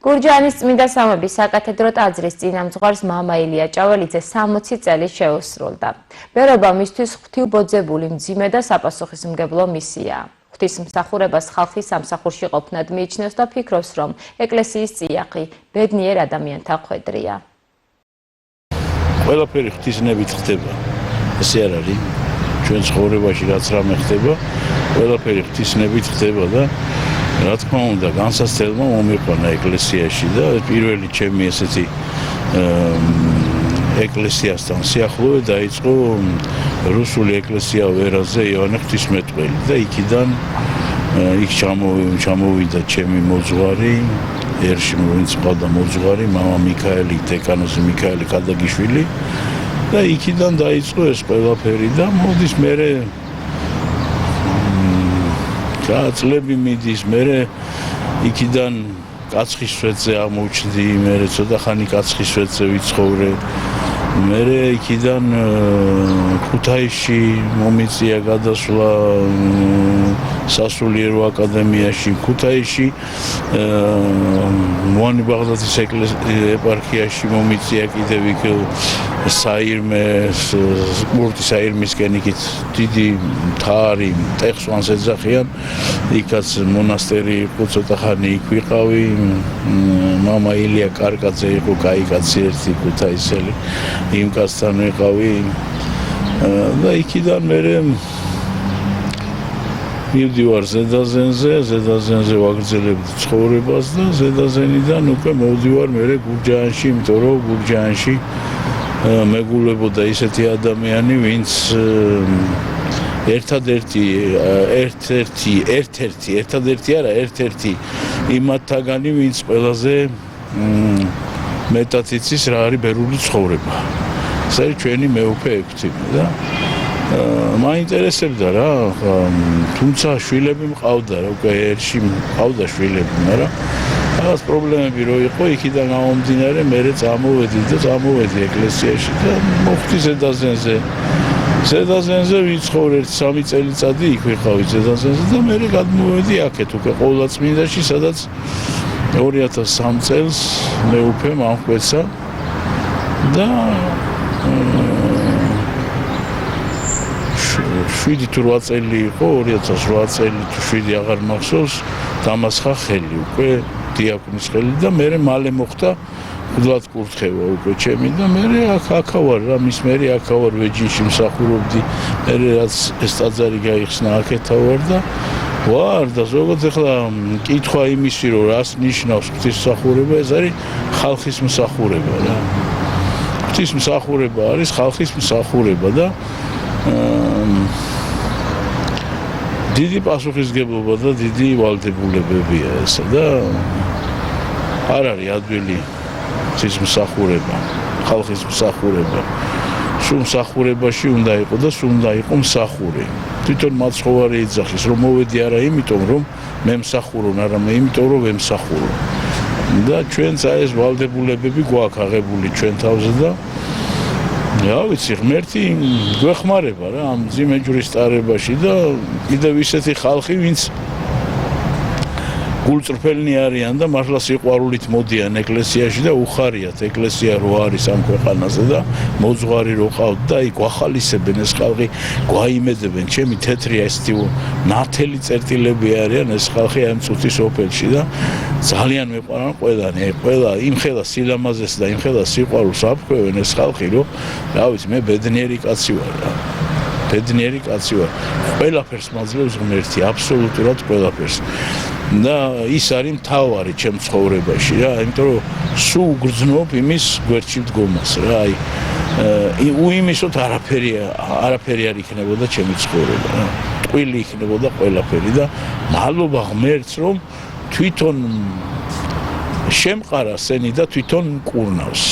გურჯაანის წმინდა სამების საკათედრო ტაძრის წინამძღვარს მამა ილია ჭაველიძე 60 წელი შეუსრულდა. ბერობა მისთვის ღვთივბოძებული მძიმე და საპასუხისმგებლო მისიაა. ღვთისმსახურებას ხალხის სამსახურში ყოფნად მიიჩნევს და ფიქრობს, რომ ეკლესიის წიაღი ბედნიერ ადამიანთა ხვედრია. ყველაფერი ღვთისნებით ხდება. ესე არ არის. ჩვენ ცხოვრებაში რაც რამე ხდება, ყველაფერი ღვთისნებით ხდება და რა თქმა უნდა, განსაცდელმა მომიყვანა ეკლესიაში და პირველი ჩემი ესეთი ეკლესიასთან სიახლოვე დაიწყო რუსული ეკლესია ვერაზე იოანე ღვთისმეტყველი და იქიდან იქ ჩამოვიდა ჩემი მოძღვარი, ერში ვინც ყავდა მოძღვარი, მამა მიქაელი, დეკანოზი მიქაელი კადაგიშვილი და იქიდან დაიწყო ეს ყველაფერი და მოდის მერე წლები მიდის, მერე იქიდან კაცხის სვეტზე აღმოჩნდი, მერე ცოტა ხანი კაცხის სვეტზე ვიცხოვრე, მერე იქიდან ქუთაისში მომიწია გადასვლა სასულიერო აკადემიაში, ქუთაისში მოანი ბაღდათის ეპარქიაში მომიწია კიდევ იქ საირმე კურტი საირმისკენ იქით დიდი მთავარი ტექსვანს ეძახიან, იქაც მონასტერი იყო, ცოტა ხანი იქ ვიყავი, მამა ილია კარკაძე იყო კაი კაცი ერთი ქუთაისელი, იმ კაცთან ვიყავი და იქიდან მერე მივდივარ ზედაზენზე ვაგრძელებდი ცხოვრებას და ზედაზენიდან უკვე მოვდივარ მერე გურჯაანში, იმიტომ რომ გურჯაანში მეგულებოდა ისეთი ადამიანი, ვინც ერთ-ერთი იმათთაგანი, ვინც ყველაზე მეტად იცის რა არის ბერული ცხოვრება. ეს არის ჩვენი მეუფე ექვთიმე და მაინტერესებდა რა, თუმცა შვილები მყავდა, უკვე ერში მყავდა შვილები, მაგრამ რაღაც პრობლემები რო იყო, იქიდან გამომდინარე მერე წამოვედი ეკლესიაში და მოვხვდი ზედაზენზე ვიცხოვრე 3 წელიწადი იქ ვიყავი ზედაზენზე და მერე გადმოვედი აქეთ უკვე ყოვლადწმინდაში, სადაც 2003 წელს მეუფემ ამხვეცა და 7-8 წელი იყო, 2008 წელი თუ 7 აღარ მახსოვს, დამასხა ხელი უკვე დიაკონის ხელი და მერე მალე მოხდა მუდმივად კურთხევა უკვე ჩემი და მერე აქავარ რა, მის მერე აქავარ ვეჯინში მსახურობდი, მერე რაც ეს ტაძარი გაიხსნა აქეთავარ და ვარ და ზოგადად ახლა კითხვა იმისი, რომ რას ნიშნავს ღვთისმსახურება, ეს არის ხალხის მსახურება რა. ღვთისმსახურება არის ხალხის მსახურება და დიდი პასუხისგებლობა და დიდი ვალდებულებებია ესა და არ არის ადვილი ღვთისმსახურება, ხალხის მსახურება. სულ მსახურებაში უნდა იყო და სულ უნდა იყო მსახური. თვითონ მაცხოვარი იძახის, რომ მოვედი არა იმიტომ, რომ მე მსახურობ, არამედ იმიტომ, რომ ვემსახურო. და ჩვენც ეს ვალდებულებები გვაქვს აღებული ჩვენ თავზე და რა ვიცი, ღმერთი გვეხმარება რა ამ მძიმე ჯვრის ტარებაში და კიდევ ისეთი ხალხი, ვინც გულწრფელნი არიან და მართლა სიყვარულით მოდიან ეკლესიაში და უხარიათ ეკლესია რო არის ამ ქვეყანაზე და მოძღვარი რო ყავთ და იქ გვახალისებენ ეს ხალხი, გვაიმედებენ, ჩემი თეთრი ესეთი ნათელი წერტილები არიან ეს ხალხი ამ წუთის ოფელში და ძალიან მეყვარან ყველანი, ყველა იმხელა სილამაზეს და იმხელა სიყვარულს აფქვევენ ეს ხალხი, რომ რა ვიცი, მე ბედნიერი კაცი ვარ რა. ბედნიერი კაცი ვარ. ყველაფერს მაძლევს ღმერთი, აბსოლუტურად ყველაფერს. და ის არის მთავარი ჩემ ცხოვრებაში რა, იმიტომ რომ სულ გრძნობ იმის გვერდში მდგომას რა, უიმისოთ არაფერი არ იქნებოდა ჩემი ცხოვრება რა. ტყვილი იქნებოდა ყველაფერი და მადლობა ღმერთს, რომ თვითონ შემყარა სენი და თვითონ მკურნავს.